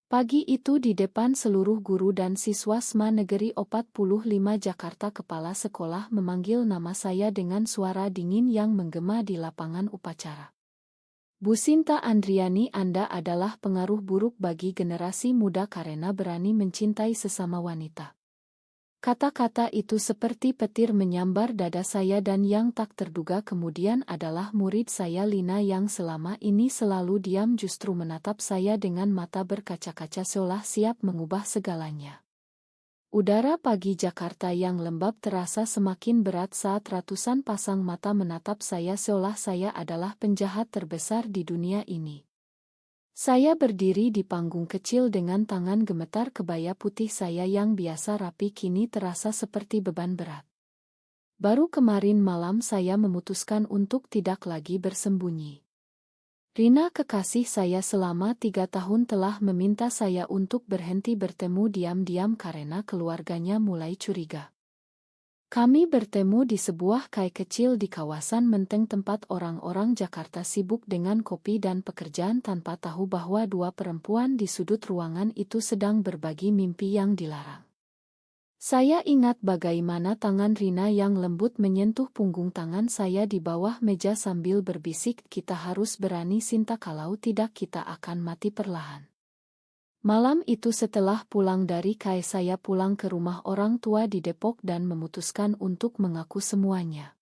Pagi itu di depan seluruh guru dan siswa SMA Negeri 45 Jakarta, kepala sekolah memanggil nama saya dengan suara dingin yang menggema di lapangan upacara. Bu Sinta Andriani, Anda adalah pengaruh buruk bagi generasi muda karena berani mencintai sesama wanita. Kata-kata itu seperti petir menyambar dada saya dan yang tak terduga kemudian adalah murid saya Lina yang selama ini selalu diam justru menatap saya dengan mata berkaca-kaca seolah siap mengubah segalanya. Udara pagi Jakarta yang lembab terasa semakin berat saat ratusan pasang mata menatap saya seolah saya adalah penjahat terbesar di dunia ini. Saya berdiri di panggung kecil dengan tangan gemetar, kebaya putih saya yang biasa rapi kini terasa seperti beban berat. Baru kemarin malam saya memutuskan untuk tidak lagi bersembunyi. Rina, kekasih saya selama 3 tahun, telah meminta saya untuk berhenti bertemu diam-diam karena keluarganya mulai curiga. Kami bertemu di sebuah kai kecil di kawasan Menteng, tempat orang-orang Jakarta sibuk dengan kopi dan pekerjaan, tanpa tahu bahwa dua perempuan di sudut ruangan itu sedang berbagi mimpi yang dilarang. Saya ingat bagaimana tangan Rina yang lembut menyentuh punggung tangan saya di bawah meja sambil berbisik, "Kita harus berani Sinta, kalau tidak kita akan mati perlahan." Malam itu setelah pulang dari kai saya pulang ke rumah orang tua di Depok dan memutuskan untuk mengaku semuanya.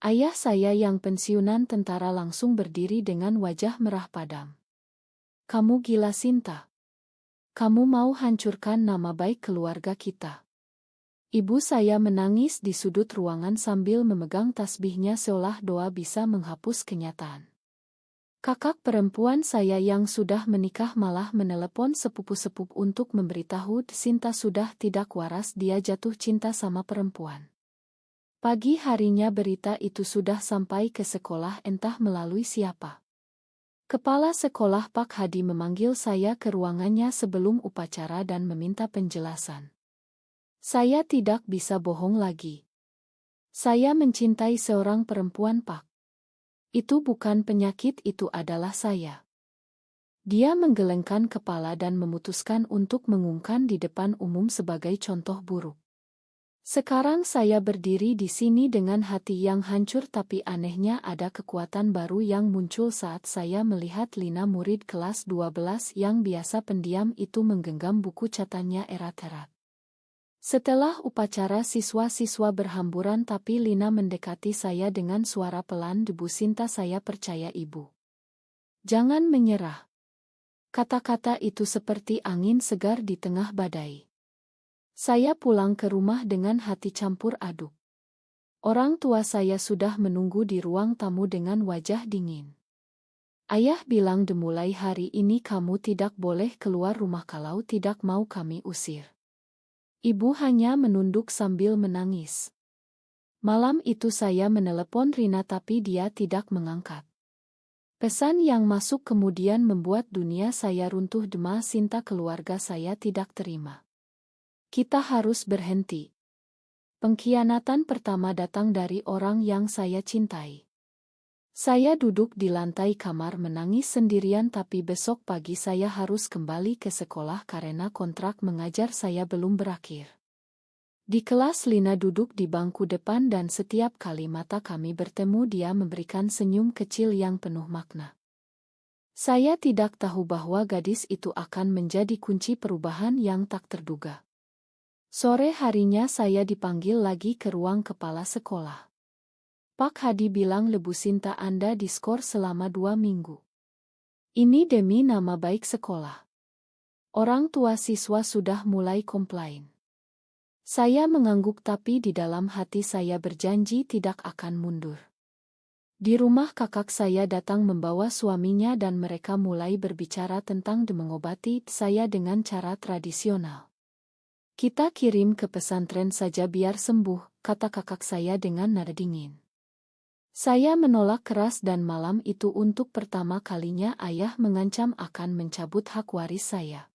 Ayah saya yang pensiunan tentara langsung berdiri dengan wajah merah padam. "Kamu gila Sinta. Kamu mau hancurkan nama baik keluarga kita." Ibu saya menangis di sudut ruangan sambil memegang tasbihnya seolah doa bisa menghapus kenyataan. Kakak perempuan saya yang sudah menikah malah menelepon sepupu-sepupu untuk memberitahu Sinta sudah tidak waras, dia jatuh cinta sama perempuan. Pagi harinya berita itu sudah sampai ke sekolah, entah melalui siapa. Kepala sekolah Pak Hadi memanggil saya ke ruangannya sebelum upacara dan meminta penjelasan. Saya tidak bisa bohong lagi. Saya mencintai seorang perempuan, Pak. Itu bukan penyakit, itu adalah saya. Dia menggelengkan kepala dan memutuskan untuk mengungkapkan di depan umum sebagai contoh buruk. Sekarang saya berdiri di sini dengan hati yang hancur, tapi anehnya ada kekuatan baru yang muncul saat saya melihat Lina, murid kelas 12 yang biasa pendiam itu, menggenggam buku catatannya erat-erat. Setelah upacara siswa-siswa berhamburan, tapi Lina mendekati saya dengan suara pelan, "Bu Sinta, saya percaya Ibu. Jangan menyerah." Kata-kata itu seperti angin segar di tengah badai. Saya pulang ke rumah dengan hati campur aduk. Orang tua saya sudah menunggu di ruang tamu dengan wajah dingin. Ayah bilang, "Mulai hari ini kamu tidak boleh keluar rumah, kalau tidak mau kami usir." Ibu hanya menunduk sambil menangis. Malam itu saya menelepon Rina tapi dia tidak mengangkat. Pesan yang masuk kemudian membuat dunia saya runtuh. "Dema Sinta, keluarga saya tidak terima. Kita harus berhenti." Pengkhianatan pertama datang dari orang yang saya cintai. Saya duduk di lantai kamar menangis sendirian, tapi besok pagi saya harus kembali ke sekolah karena kontrak mengajar saya belum berakhir. Di kelas Lina duduk di bangku depan dan setiap kali mata kami bertemu dia memberikan senyum kecil yang penuh makna. Saya tidak tahu bahwa gadis itu akan menjadi kunci perubahan yang tak terduga. Sore harinya saya dipanggil lagi ke ruang kepala sekolah. Pak Hadi bilang, "Bu Sinta, Anda diskor selama 2 minggu. Ini demi nama baik sekolah." Orang tua siswa sudah mulai komplain. Saya mengangguk tapi di dalam hati saya berjanji tidak akan mundur. Di rumah kakak saya datang membawa suaminya dan mereka mulai berbicara tentang mengobati saya dengan cara tradisional. "Kita kirim ke pesantren saja biar sembuh," kata kakak saya dengan nada dingin. Saya menolak keras dan malam itu untuk pertama kalinya ayah mengancam akan mencabut hak waris saya.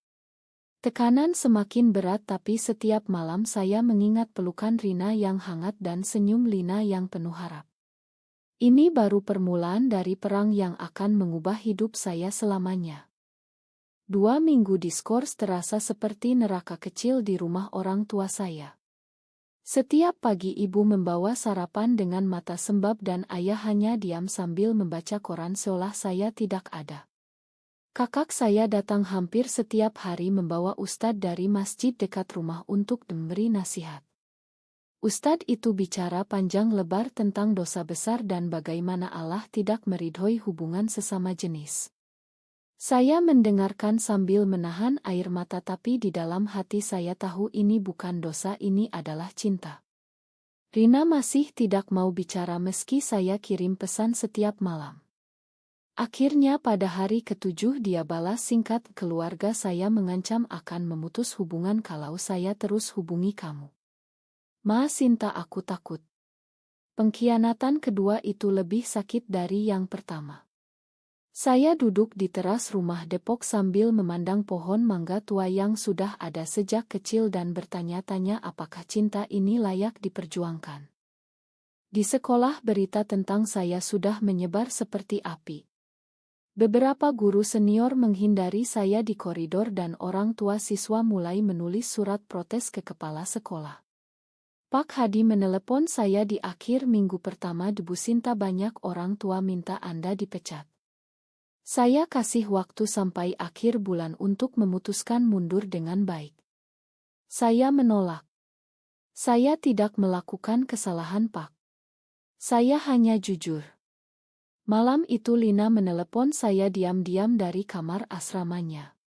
Tekanan semakin berat, tapi setiap malam saya mengingat pelukan Rina yang hangat dan senyum Lina yang penuh harap. Ini baru permulaan dari perang yang akan mengubah hidup saya selamanya. 2 minggu diskors terasa seperti neraka kecil di rumah orang tua saya. Setiap pagi ibu membawa sarapan dengan mata sembab dan ayah hanya diam sambil membaca koran seolah saya tidak ada. Kakak saya datang hampir setiap hari membawa ustadz dari masjid dekat rumah untuk memberi nasihat. Ustadz itu bicara panjang lebar tentang dosa besar dan bagaimana Allah tidak meridhoi hubungan sesama jenis. Saya mendengarkan sambil menahan air mata tapi di dalam hati saya tahu ini bukan dosa, ini adalah cinta. Rina masih tidak mau bicara meski saya kirim pesan setiap malam. Akhirnya pada hari ke-7 dia balas singkat, keluarga saya mengancam akan memutus hubungan kalau saya terus hubungi kamu. Ma Sinta, aku takut. Pengkhianatan kedua itu lebih sakit dari yang pertama. Saya duduk di teras rumah Depok sambil memandang pohon mangga tua yang sudah ada sejak kecil dan bertanya-tanya apakah cinta ini layak diperjuangkan. Di sekolah berita tentang saya sudah menyebar seperti api. Beberapa guru senior menghindari saya di koridor dan orang tua siswa mulai menulis surat protes ke kepala sekolah. Pak Hadi menelepon saya di akhir minggu pertama Bu Sinta, banyak orang tua minta Anda dipecat. Saya kasih waktu sampai akhir bulan untuk memutuskan mundur dengan baik. Saya menolak. Saya tidak melakukan kesalahan, Pak. Saya hanya jujur. Malam itu Lina menelepon saya diam-diam dari kamar asramanya.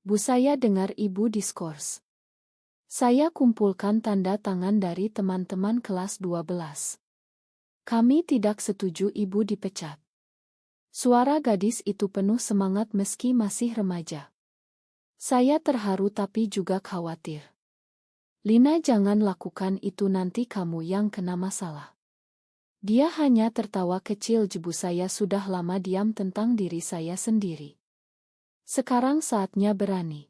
Bu, saya dengar ibu diskors. Saya kumpulkan tanda tangan dari teman-teman kelas 12. Kami tidak setuju ibu dipecat. Suara gadis itu penuh semangat meski masih remaja. Saya terharu tapi juga khawatir. Lina, jangan lakukan itu, nanti kamu yang kena masalah. Dia hanya tertawa kecil. Jebu, saya sudah lama diam tentang diri saya sendiri. Sekarang saatnya berani.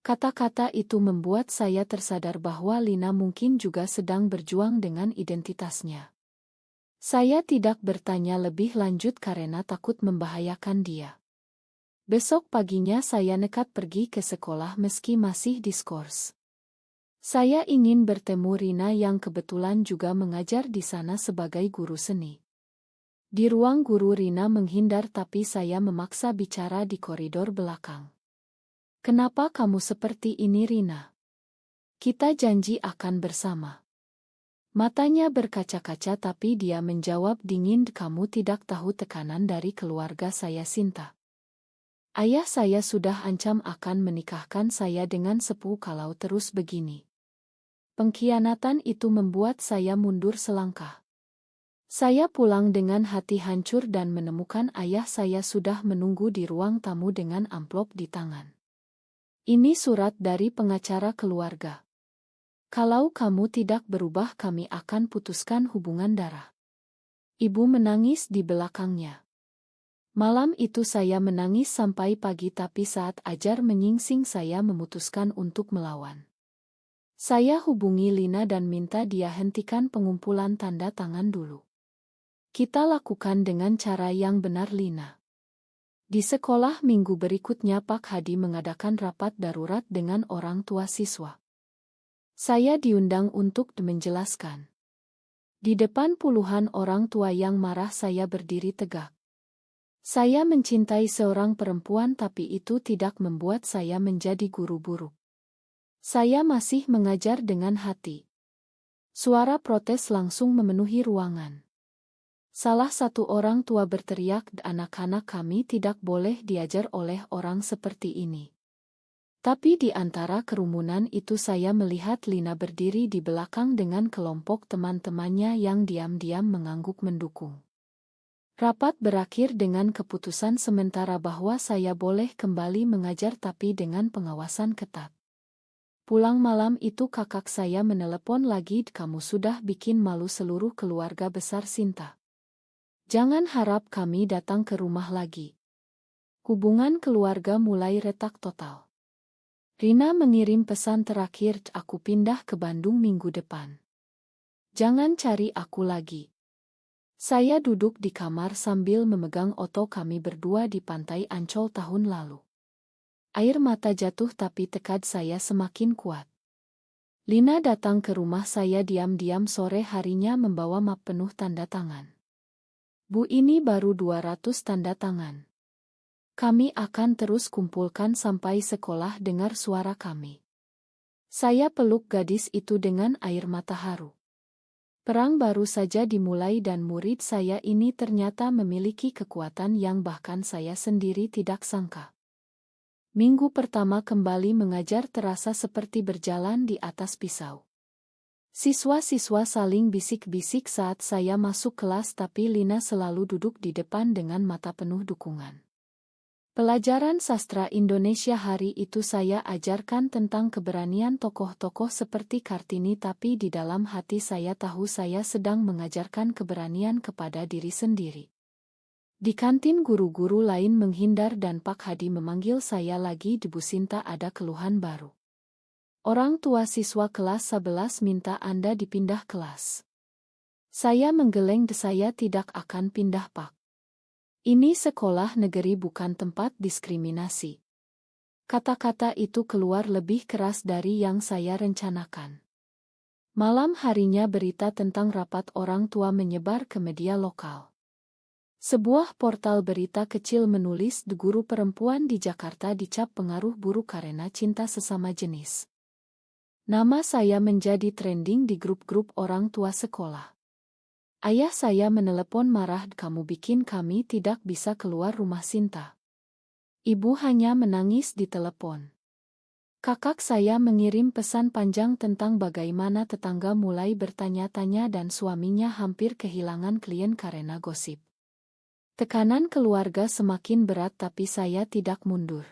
Kata-kata itu membuat saya tersadar bahwa Lina mungkin juga sedang berjuang dengan identitasnya. Saya tidak bertanya lebih lanjut karena takut membahayakan dia. Besok paginya saya nekat pergi ke sekolah meski masih diskors. Saya ingin bertemu Rina yang kebetulan juga mengajar di sana sebagai guru seni. Di ruang guru Rina menghindar tapi saya memaksa bicara di koridor belakang. Kenapa kamu seperti ini, Rina? Kita janji akan bersama. Matanya berkaca-kaca tapi dia menjawab dingin, kamu tidak tahu tekanan dari keluarga saya, Sinta. Ayah saya sudah ancam akan menikahkan saya dengan sepupu kalau terus begini. Pengkhianatan itu membuat saya mundur selangkah. Saya pulang dengan hati hancur dan menemukan ayah saya sudah menunggu di ruang tamu dengan amplop di tangan. Ini surat dari pengacara keluarga. Kalau kamu tidak berubah, kami akan putuskan hubungan darah. Ibu menangis di belakangnya. Malam itu saya menangis sampai pagi tapi saat ajar menyingsing saya memutuskan untuk melawan. Saya hubungi Lina dan minta dia hentikan pengumpulan tanda tangan dulu. Kita lakukan dengan cara yang benar, Lina. Di sekolah minggu berikutnya Pak Hadi mengadakan rapat darurat dengan orang tua siswa. Saya diundang untuk menjelaskan. Di depan puluhan orang tua yang marah saya berdiri tegak. Saya mencintai seorang perempuan tapi itu tidak membuat saya menjadi guru buruk. Saya masih mengajar dengan hati. Suara protes langsung memenuhi ruangan. Salah satu orang tua berteriak, anak-anak kami tidak boleh diajar oleh orang seperti ini. Tapi di antara kerumunan itu saya melihat Lina berdiri di belakang dengan kelompok teman-temannya yang diam-diam mengangguk mendukung. Rapat berakhir dengan keputusan sementara bahwa saya boleh kembali mengajar tapi dengan pengawasan ketat. Pulang malam itu kakak saya menelepon lagi, kamu sudah bikin malu seluruh keluarga besar, Sinta. Jangan harap kami datang ke rumah lagi. Hubungan keluarga mulai retak total. Rina mengirim pesan terakhir, aku pindah ke Bandung minggu depan. Jangan cari aku lagi. Saya duduk di kamar sambil memegang oto kami berdua di pantai Ancol tahun lalu. Air mata jatuh tapi tekad saya semakin kuat. Lina datang ke rumah saya diam-diam sore harinya membawa map penuh tanda tangan. Bu, ini baru 200 tanda tangan. Kami akan terus kumpulkan sampai sekolah dengar suara kami. Saya peluk gadis itu dengan air mata haru. Perang baru saja dimulai dan murid saya ini ternyata memiliki kekuatan yang bahkan saya sendiri tidak sangka. Minggu pertama kembali mengajar terasa seperti berjalan di atas pisau. Siswa-siswa saling bisik-bisik saat saya masuk kelas tapi Lina selalu duduk di depan dengan mata penuh dukungan. Pelajaran sastra Indonesia hari itu saya ajarkan tentang keberanian tokoh-tokoh seperti Kartini tapi di dalam hati saya tahu saya sedang mengajarkan keberanian kepada diri sendiri. Di kantin guru-guru lain menghindar dan Pak Hadi memanggil saya lagi di Bu Sinta ada keluhan baru. Orang tua siswa kelas 11 minta Anda dipindah kelas. Saya menggeleng saya tidak akan pindah Pak. Ini sekolah negeri bukan tempat diskriminasi. Kata-kata itu keluar lebih keras dari yang saya rencanakan. Malam harinya berita tentang rapat orang tua menyebar ke media lokal. Sebuah portal berita kecil menulis guru perempuan di Jakarta dicap pengaruh buruk karena cinta sesama jenis. Nama saya menjadi trending di grup-grup orang tua sekolah. Ayah saya menelepon marah, kamu bikin kami tidak bisa keluar rumah Sinta. Ibu hanya menangis di telepon. Kakak saya mengirim pesan panjang tentang bagaimana tetangga mulai bertanya-tanya dan suaminya hampir kehilangan klien karena gosip. Tekanan keluarga semakin berat tapi saya tidak mundur.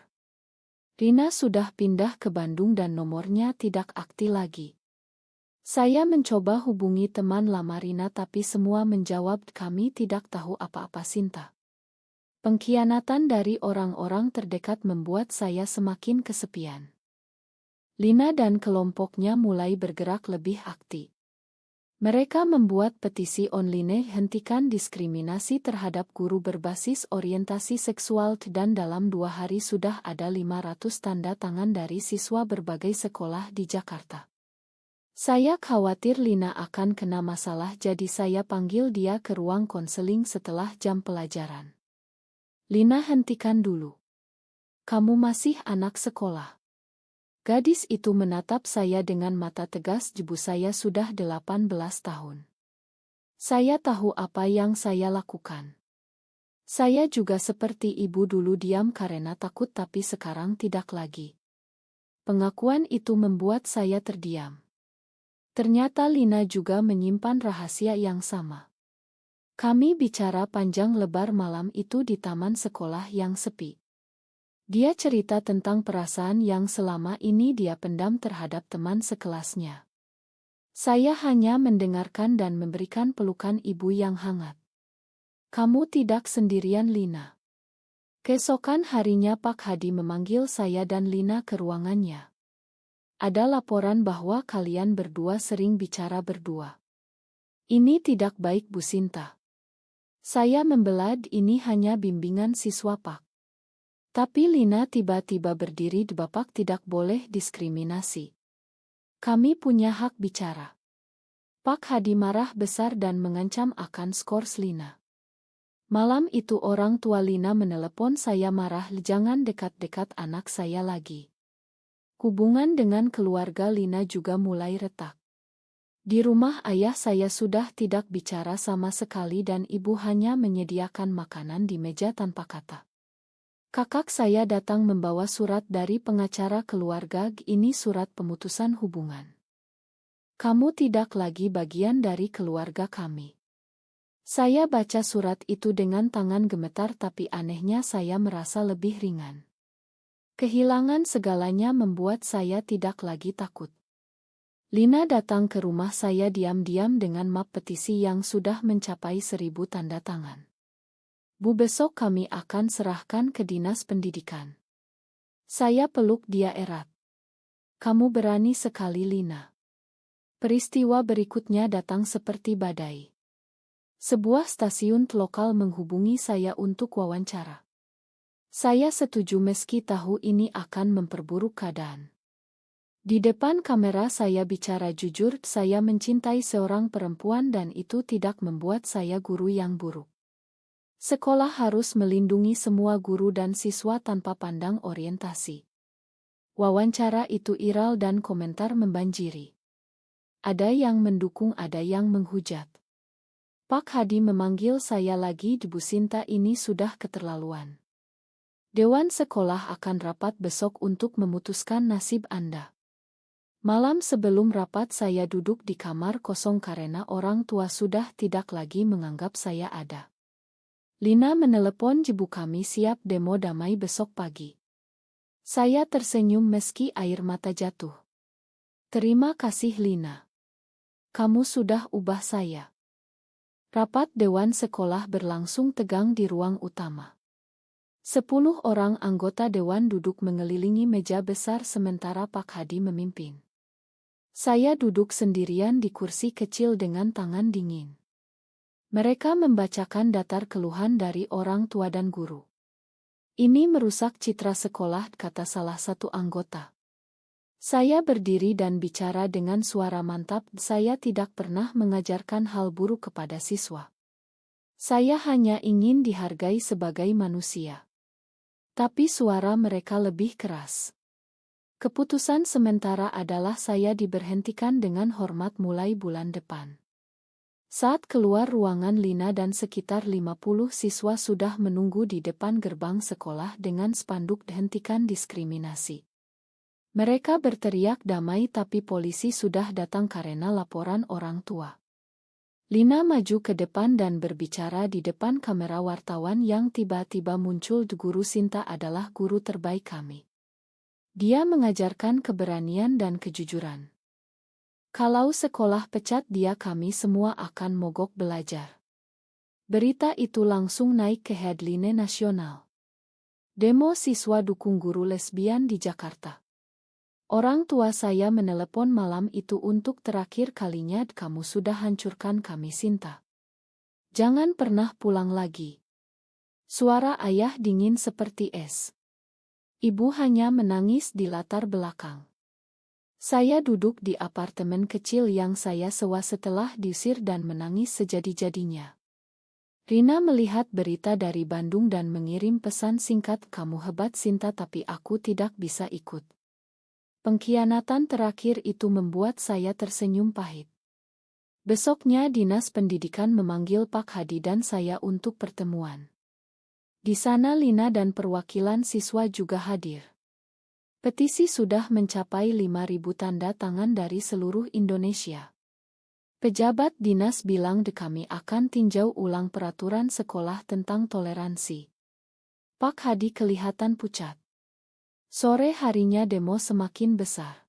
Rina sudah pindah ke Bandung dan nomornya tidak aktif lagi. Saya mencoba hubungi teman lama Rina tapi semua menjawab kami tidak tahu apa-apa Sinta. Pengkhianatan dari orang-orang terdekat membuat saya semakin kesepian. Lina dan kelompoknya mulai bergerak lebih aktif. Mereka membuat petisi online hentikan diskriminasi terhadap guru berbasis orientasi seksual dan dalam 2 hari sudah ada 500 tanda tangan dari siswa berbagai sekolah di Jakarta. Saya khawatir Lina akan kena masalah jadi saya panggil dia ke ruang konseling setelah jam pelajaran. Lina, hentikan dulu. Kamu masih anak sekolah. Gadis itu menatap saya dengan mata tegas. Ibu saya sudah 18 tahun. Saya tahu apa yang saya lakukan. Saya juga seperti ibu dulu diam karena takut tapi sekarang tidak lagi. Pengakuan itu membuat saya terdiam. Ternyata Lina juga menyimpan rahasia yang sama. Kami bicara panjang lebar malam itu di taman sekolah yang sepi. Dia cerita tentang perasaan yang selama ini dia pendam terhadap teman sekelasnya. Saya hanya mendengarkan dan memberikan pelukan ibu yang hangat. Kamu tidak sendirian Lina. Keesokan harinya Pak Hadi memanggil saya dan Lina ke ruangannya. Ada laporan bahwa kalian berdua sering bicara berdua. Ini tidak baik Bu Sinta. Saya membela ini hanya bimbingan siswa Pak. Tapi Lina tiba-tiba berdiri, Bapak tidak boleh diskriminasi. Kami punya hak bicara. Pak Hadi marah besar dan mengancam akan skors Lina. Malam itu orang tua Lina menelepon saya marah, jangan dekat-dekat anak saya lagi. Hubungan dengan keluarga Lina juga mulai retak. Di rumah ayah saya sudah tidak bicara sama sekali dan ibu hanya menyediakan makanan di meja tanpa kata. Kakak saya datang membawa surat dari pengacara keluarga, ini surat pemutusan hubungan. Kamu tidak lagi bagian dari keluarga kami. Saya baca surat itu dengan tangan gemetar tapi anehnya saya merasa lebih ringan. Kehilangan segalanya membuat saya tidak lagi takut. Lina datang ke rumah saya diam-diam dengan map petisi yang sudah mencapai 1000 tanda tangan. Bu, besok kami akan serahkan ke dinas pendidikan. Saya peluk dia erat. Kamu berani sekali Lina. Peristiwa berikutnya datang seperti badai. Sebuah stasiun lokal menghubungi saya untuk wawancara. Saya setuju meski tahu ini akan memperburuk keadaan. Di depan kamera saya bicara jujur, saya mencintai seorang perempuan dan itu tidak membuat saya guru yang buruk. Sekolah harus melindungi semua guru dan siswa tanpa pandang orientasi. Wawancara itu viral dan komentar membanjiri. Ada yang mendukung, ada yang menghujat. Pak Hadi memanggil saya lagi, Bu Sinta, ini sudah keterlaluan. Dewan sekolah akan rapat besok untuk memutuskan nasib Anda. Malam sebelum rapat saya duduk di kamar kosong karena orang tua sudah tidak lagi menganggap saya ada. Lina menelepon, Bu, kami siap demo damai besok pagi. Saya tersenyum meski air mata jatuh. Terima kasih Lina. Kamu sudah ubah saya. Rapat dewan sekolah berlangsung tegang di ruang utama. 10 orang anggota dewan duduk mengelilingi meja besar sementara Pak Hadi memimpin. Saya duduk sendirian di kursi kecil dengan tangan dingin. Mereka membacakan daftar keluhan dari orang tua dan guru. Ini merusak citra sekolah, kata salah satu anggota. Saya berdiri dan bicara dengan suara mantap, saya tidak pernah mengajarkan hal buruk kepada siswa. Saya hanya ingin dihargai sebagai manusia. Tapi suara mereka lebih keras. Keputusan sementara adalah saya diberhentikan dengan hormat mulai bulan depan. Saat keluar ruangan, Lina dan sekitar 50 siswa sudah menunggu di depan gerbang sekolah dengan spanduk "Hentikan Diskriminasi". Mereka berteriak damai tapi polisi sudah datang karena laporan orang tua. Lina maju ke depan dan berbicara di depan kamera wartawan yang tiba-tiba muncul. Guru Sinta adalah guru terbaik kami. Dia mengajarkan keberanian dan kejujuran. Kalau sekolah pecat dia, kami semua akan mogok belajar. Berita itu langsung naik ke headline nasional. Demo siswa dukung guru lesbian di Jakarta. Orang tua saya menelepon malam itu untuk terakhir kalinya, kamu sudah hancurkan kami Sinta. Jangan pernah pulang lagi. Suara ayah dingin seperti es. Ibu hanya menangis di latar belakang. Saya duduk di apartemen kecil yang saya sewa setelah diusir dan menangis sejadi-jadinya. Rina melihat berita dari Bandung dan mengirim pesan singkat, kamu hebat Sinta, tapi aku tidak bisa ikut. Pengkhianatan terakhir itu membuat saya tersenyum pahit. Besoknya Dinas Pendidikan memanggil Pak Hadi dan saya untuk pertemuan. Di sana Lina dan perwakilan siswa juga hadir. Petisi sudah mencapai 5.000 tanda tangan dari seluruh Indonesia. Pejabat dinas bilang kami akan tinjau ulang peraturan sekolah tentang toleransi. Pak Hadi kelihatan pucat. Sore harinya demo semakin besar.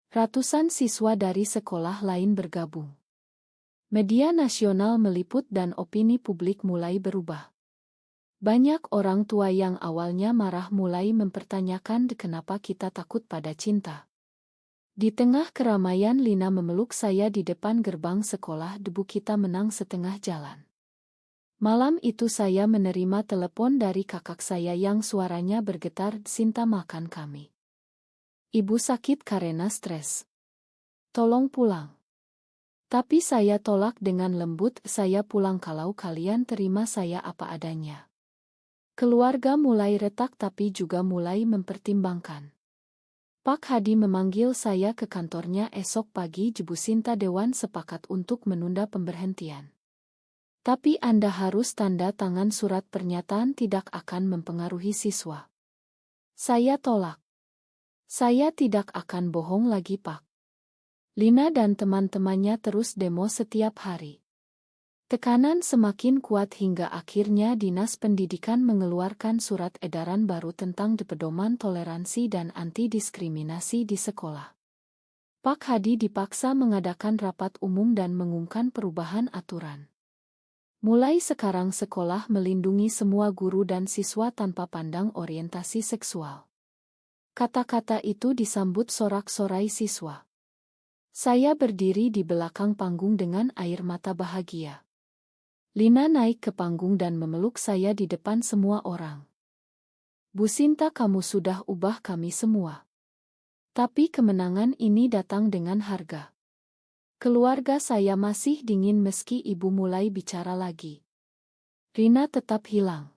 Ratusan siswa dari sekolah lain bergabung. Media nasional meliput dan opini publik mulai berubah. Banyak orang tua yang awalnya marah mulai mempertanyakan kenapa kita takut pada cinta. Di tengah keramaian Lina memeluk saya di depan gerbang sekolah, Bu, kita menang setengah jalan. Malam itu saya menerima telepon dari kakak saya yang suaranya bergetar, Sinta, makan kami. Ibu sakit karena stres. Tolong pulang. Tapi saya tolak dengan lembut, saya pulang kalau kalian terima saya apa adanya. Keluarga mulai retak tapi juga mulai mempertimbangkan. Pak Hadi memanggil saya ke kantornya esok pagi. Bu Sinta, dewan sepakat untuk menunda pemberhentian. Tapi Anda harus tanda tangan surat pernyataan tidak akan mempengaruhi siswa. Saya tolak. Saya tidak akan bohong lagi, Pak. Lina dan teman-temannya terus demo setiap hari. Tekanan semakin kuat hingga akhirnya Dinas Pendidikan mengeluarkan surat edaran baru tentang pedoman toleransi dan anti-diskriminasi di sekolah. Pak Hadi dipaksa mengadakan rapat umum dan mengumumkan perubahan aturan. Mulai sekarang sekolah melindungi semua guru dan siswa tanpa pandang orientasi seksual. Kata-kata itu disambut sorak-sorai siswa. Saya berdiri di belakang panggung dengan air mata bahagia. Lina naik ke panggung dan memeluk saya di depan semua orang. Bu Sinta, kamu sudah ubah kami semua. Tapi kemenangan ini datang dengan harga. Keluarga saya masih dingin meski ibu mulai bicara lagi. Rina tetap hilang.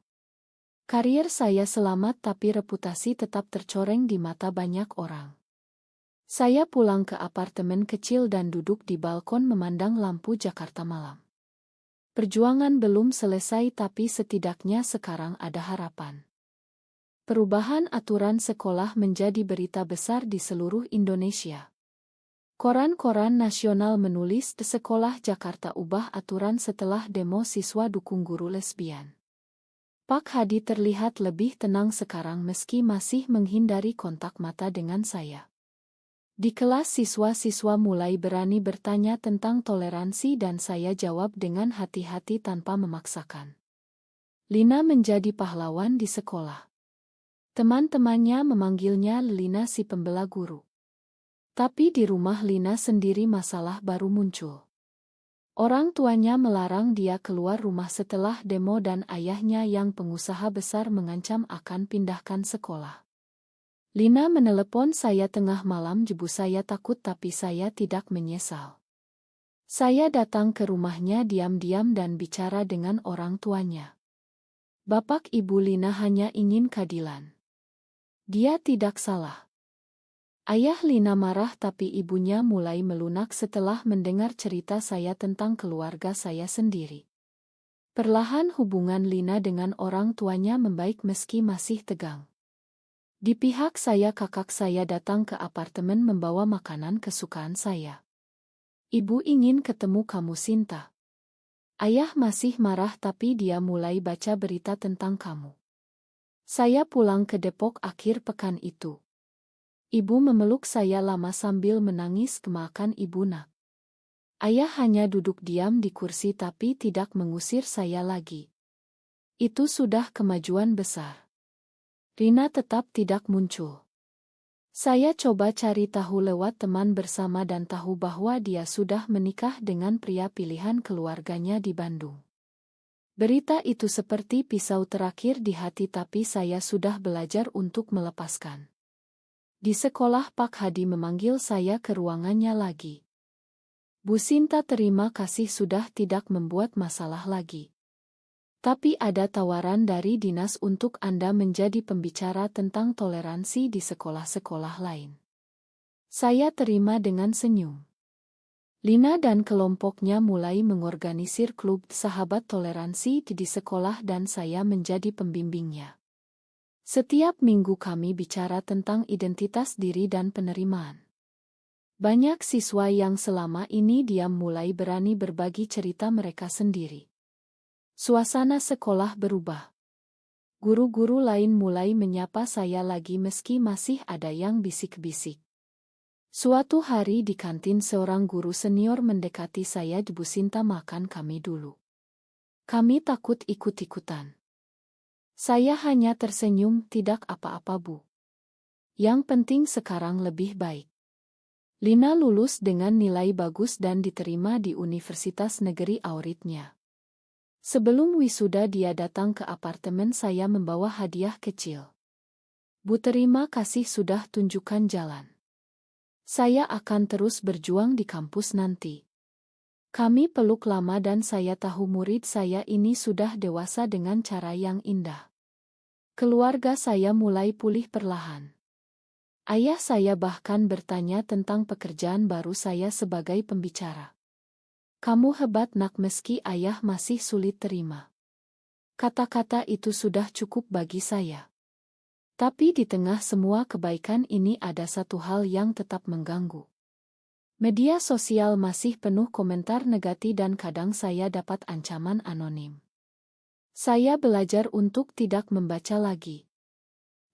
Karier saya selamat tapi reputasi tetap tercoreng di mata banyak orang. Saya pulang ke apartemen kecil dan duduk di balkon memandang lampu Jakarta malam. Perjuangan belum selesai tapi setidaknya sekarang ada harapan. Perubahan aturan sekolah menjadi berita besar di seluruh Indonesia. Koran-koran nasional menulis sekolah Jakarta ubah aturan setelah demo siswa dukung guru lesbian. Pak Hadi terlihat lebih tenang sekarang meski masih menghindari kontak mata dengan saya. Di kelas siswa-siswa mulai berani bertanya tentang toleransi dan saya jawab dengan hati-hati tanpa memaksakan. Lina menjadi pahlawan di sekolah. Teman-temannya memanggilnya Lina si pembela guru. Tapi di rumah Lina sendiri masalah baru muncul. Orang tuanya melarang dia keluar rumah setelah demo dan ayahnya yang pengusaha besar mengancam akan pindahkan sekolah. Lina menelepon saya tengah malam. Jebu, saya takut tapi saya tidak menyesal. Saya datang ke rumahnya diam-diam dan bicara dengan orang tuanya. Bapak Ibu, Lina hanya ingin keadilan. Dia tidak salah. Ayah Lina marah tapi ibunya mulai melunak setelah mendengar cerita saya tentang keluarga saya sendiri. Perlahan hubungan Lina dengan orang tuanya membaik meski masih tegang. Di pihak saya, kakak saya datang ke apartemen membawa makanan kesukaan saya. Ibu ingin ketemu kamu, Sinta. Ayah masih marah tapi dia mulai baca berita tentang kamu. Saya pulang ke Depok akhir pekan itu. Ibu memeluk saya lama sambil menangis. Kemakan ibu, nak. Ayah hanya duduk diam di kursi tapi tidak mengusir saya lagi. Itu sudah kemajuan besar. Rina tetap tidak muncul. Saya coba cari tahu lewat teman bersama dan tahu bahwa dia sudah menikah dengan pria pilihan keluarganya di Bandung. Berita itu seperti pisau terakhir di hati tapi saya sudah belajar untuk melepaskan. Di sekolah Pak Hadi memanggil saya ke ruangannya lagi. Bu Sinta, terima kasih sudah tidak membuat masalah lagi. Tapi ada tawaran dari dinas untuk Anda menjadi pembicara tentang toleransi di sekolah-sekolah lain. Saya terima dengan senyum. Lina dan kelompoknya mulai mengorganisir klub sahabat toleransi di sekolah dan saya menjadi pembimbingnya. Setiap minggu kami bicara tentang identitas diri dan penerimaan. Banyak siswa yang selama ini diam mulai berani berbagi cerita mereka sendiri. Suasana sekolah berubah. Guru-guru lain mulai menyapa saya lagi meski masih ada yang bisik-bisik. Suatu hari di kantin seorang guru senior mendekati saya. Bu Sinta, makan kami dulu. Kami takut ikut-ikutan. Saya hanya tersenyum, tidak apa-apa Bu. Yang penting sekarang lebih baik. Lina lulus dengan nilai bagus dan diterima di Universitas Negeri Auritnya. Sebelum wisuda dia datang ke apartemen saya membawa hadiah kecil. Bu, terima kasih sudah tunjukkan jalan. Saya akan terus berjuang di kampus nanti. Kami peluk lama dan saya tahu murid saya ini sudah dewasa dengan cara yang indah. Keluarga saya mulai pulih perlahan. Ayah saya bahkan bertanya tentang pekerjaan baru saya sebagai pembicara. Kamu hebat, nak, meski ayah masih sulit terima. Kata-kata itu sudah cukup bagi saya. Tapi di tengah semua kebaikan ini ada satu hal yang tetap mengganggu. Media sosial masih penuh komentar negatif dan kadang saya dapat ancaman anonim. Saya belajar untuk tidak membaca lagi.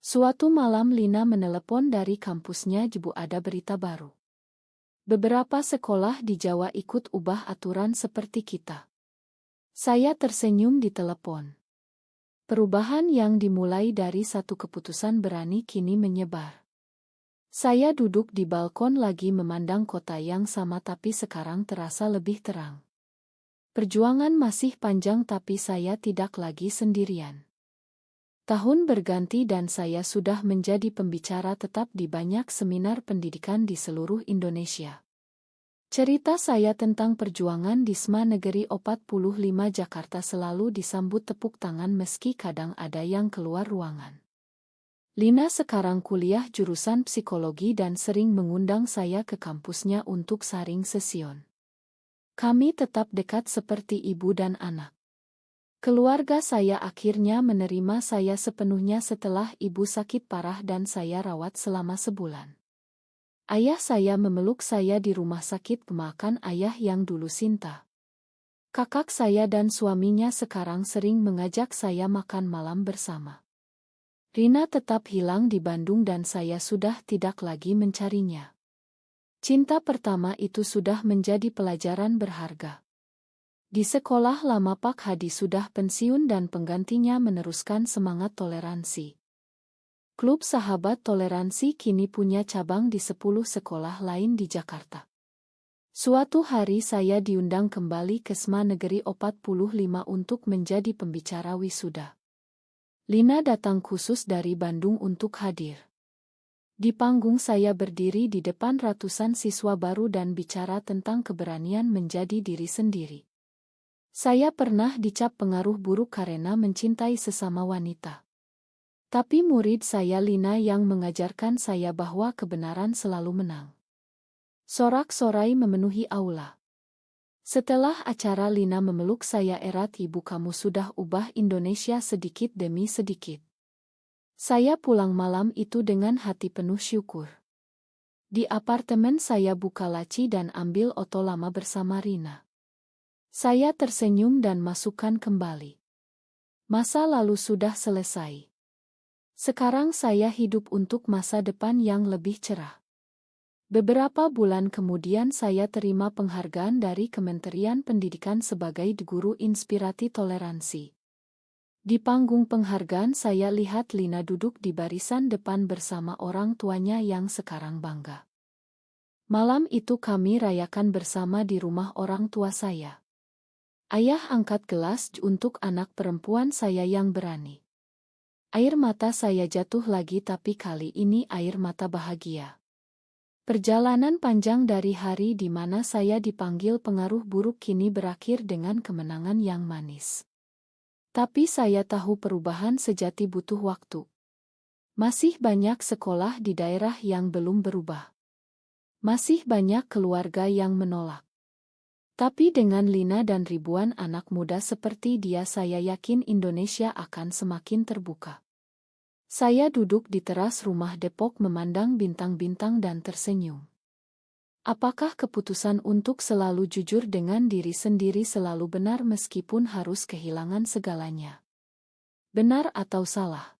Suatu malam Lina menelepon dari kampusnya. Bu, ada berita baru. Beberapa sekolah di Jawa ikut ubah aturan seperti kita. Saya tersenyum di telepon. Perubahan yang dimulai dari satu keputusan berani kini menyebar. Saya duduk di balkon lagi memandang kota yang sama tapi sekarang terasa lebih terang. Perjuangan masih panjang tapi saya tidak lagi sendirian. Tahun berganti dan saya sudah menjadi pembicara tetap di banyak seminar pendidikan di seluruh Indonesia. Cerita saya tentang perjuangan di SMA Negeri 45 Jakarta selalu disambut tepuk tangan meski kadang ada yang keluar ruangan. Lina sekarang kuliah jurusan psikologi dan sering mengundang saya ke kampusnya untuk sharing sesion. Kami tetap dekat seperti ibu dan anak. Keluarga saya akhirnya menerima saya sepenuhnya setelah ibu sakit parah dan saya rawat selama sebulan. Ayah saya memeluk saya di rumah sakit pemakan ayah yang dulu Sinta. Kakak saya dan suaminya sekarang sering mengajak saya makan malam bersama. Rina tetap hilang di Bandung dan saya sudah tidak lagi mencarinya. Cinta pertama itu sudah menjadi pelajaran berharga. Di sekolah lama Pak Hadi sudah pensiun dan penggantinya meneruskan semangat toleransi. Klub Sahabat Toleransi kini punya cabang di 10 sekolah lain di Jakarta. Suatu hari saya diundang kembali ke SMA Negeri 45 untuk menjadi pembicara wisuda. Lina datang khusus dari Bandung untuk hadir. Di panggung saya berdiri di depan ratusan siswa baru dan bicara tentang keberanian menjadi diri sendiri. Saya pernah dicap pengaruh buruk karena mencintai sesama wanita. Tapi murid saya Lina yang mengajarkan saya bahwa kebenaran selalu menang. Sorak-sorai memenuhi aula. Setelah acara Lina memeluk saya erat, ibu kamu sudah ubah Indonesia sedikit demi sedikit. Saya pulang malam itu dengan hati penuh syukur. Di apartemen saya buka laci dan ambil oto lama bersama Rina. Saya tersenyum dan masukkan kembali. Masa lalu sudah selesai. Sekarang saya hidup untuk masa depan yang lebih cerah. Beberapa bulan kemudian saya terima penghargaan dari Kementerian Pendidikan sebagai guru inspirasi toleransi. Di panggung penghargaan saya lihat Lina duduk di barisan depan bersama orang tuanya yang sekarang bangga. Malam itu kami rayakan bersama di rumah orang tua saya. Ayah angkat gelas untuk anak perempuan saya yang berani. Air mata saya jatuh lagi tapi kali ini air mata bahagia. Perjalanan panjang dari hari di mana saya dipanggil pengaruh buruk kini berakhir dengan kemenangan yang manis. Tapi saya tahu perubahan sejati butuh waktu. Masih banyak sekolah di daerah yang belum berubah. Masih banyak keluarga yang menolak. Tapi dengan Lina dan ribuan anak muda seperti dia saya yakin Indonesia akan semakin terbuka. Saya duduk di teras rumah Depok memandang bintang-bintang dan tersenyum. Apakah keputusan untuk selalu jujur dengan diri sendiri selalu benar meskipun harus kehilangan segalanya? Benar atau salah?